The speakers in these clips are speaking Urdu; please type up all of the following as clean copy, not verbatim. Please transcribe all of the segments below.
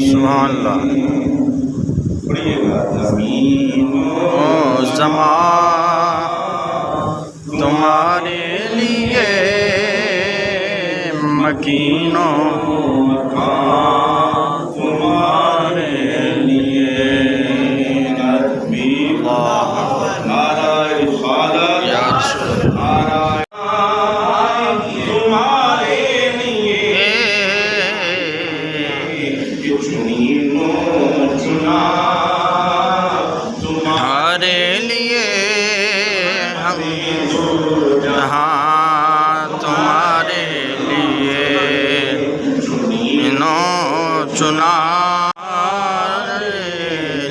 سبحان اللہ. زمین و زمان تمہارے لیے مکین و مکان تمہارے لیے. تمہارے لیے ہم جہاں تمہارے لیے چنا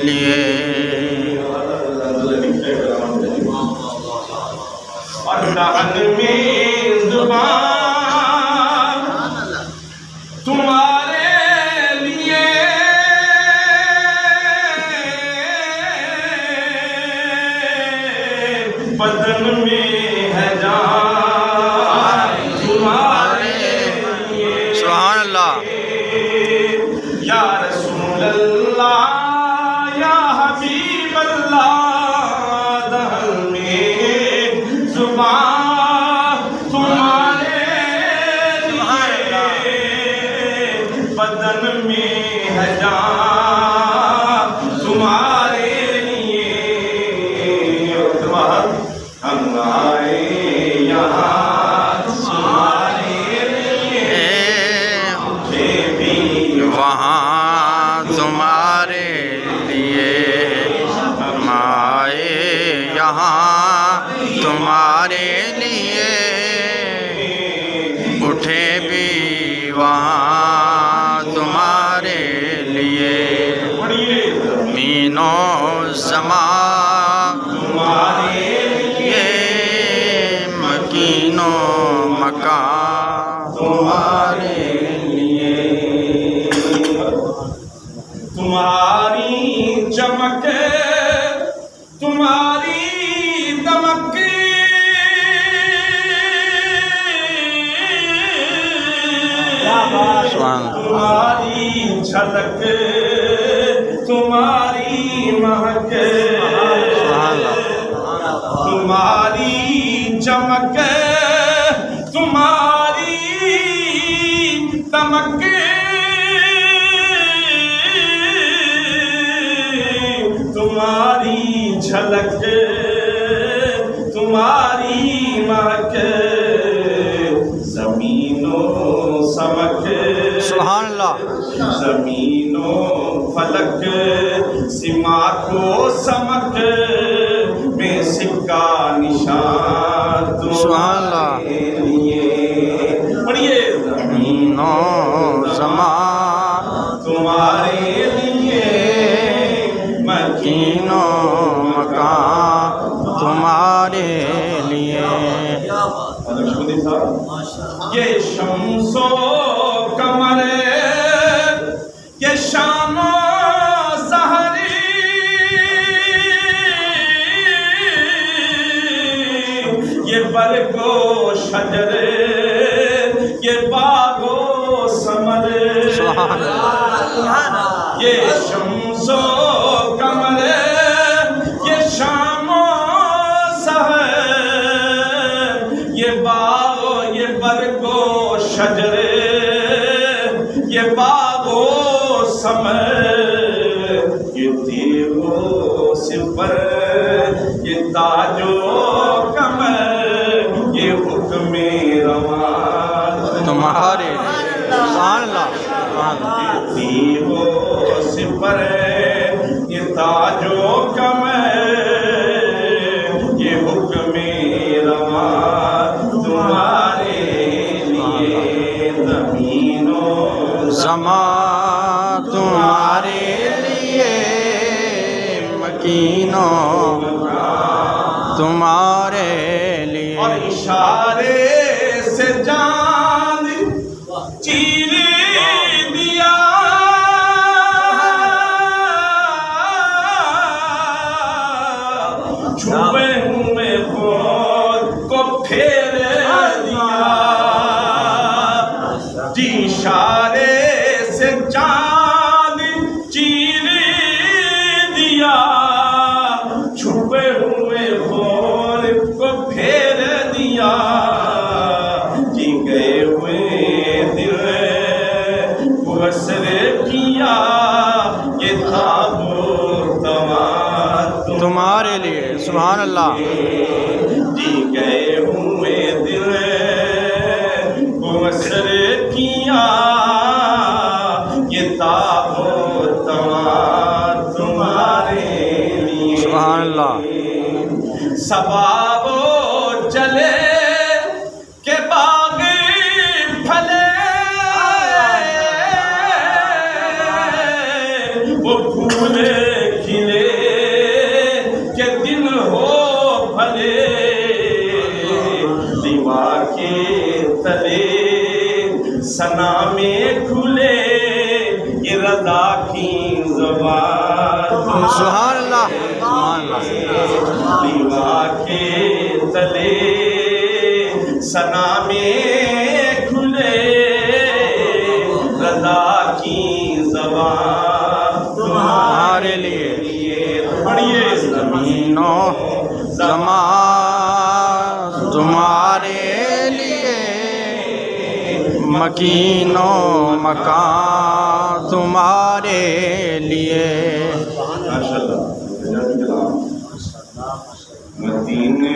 لیے. اور دہن میں زبان تمہارے لیے بدن میں ہے جان تمہارے لیے. سبحان اللہ. یا رسول اللہ یا حبیب اللہ دہن میں زبان تمہارے لیے بدن میں ہے جان تمہارے لیے. ہم آئے یہاں تمہارے لیے بھی وہاں تمہارے لیے. ہم آئے یہاں تمہارے لیے اٹھے بھی وہاں تمہارے لیے. زمین و زمان تمہارے لیے مکین و مکان تمہارے لیے. تمہاری چمک تمہاری دمک تمہاری جھلک تمہاری مہک تمہاری چمک تمہاری دمک تمہاری جھلک تمہاری مہک زمین و سمک. سبحان اللہ. زمین و فلک سماک و سمک میں سکہ نشان تمہارے لیے. پڑھیے. زمین و زمان تمہارے لیے مکین و مکان تمہارے لیے. یہ شمس و قمر یہ شام و سحری یہ برگ و شجر یہ باغ و ثمر. یہ شمس و قمر یہ شام و سحر یہ باغ یہ برگ و شجر یہ باغ و ثمر یہ تیغ و سپر یہ تاج و کمر یہ حکم رواں تمہارے. سبحان اللہ. یہ تیغ و سپر یہ تاج و کمر یہ حکم رواں تمہارے لیے. زمین و زمان تمہارے لیے مکین و تمہارے لیے. اور اشارے سے جان چیر دیا چھپے ہوئے خود کو پھیر دیا. اشارے سے وسر کیا یہ تابوت تمہارے لیے، سبحان اللہ، جی گئے ہوئے دل کو وسر کیا یہ تابوت تمہارے لیے، سبحان اللہ، سباب چلے کہ باغ پھلے وہ پھول کھلے کہ دن ہو بھلے دیوار کے تلے ثنا میں کھلے یہ رضا کی زبان، سبحان اللہ، سبحان اللہ، دیوار کے تلے ثنا میں کھلے رضا کی زبان تمہارے لیے، پڑھیے زمین و زمان تمہارے لیے، مکین و مکان تمہارے لیے، ماشاءاللہ مدینے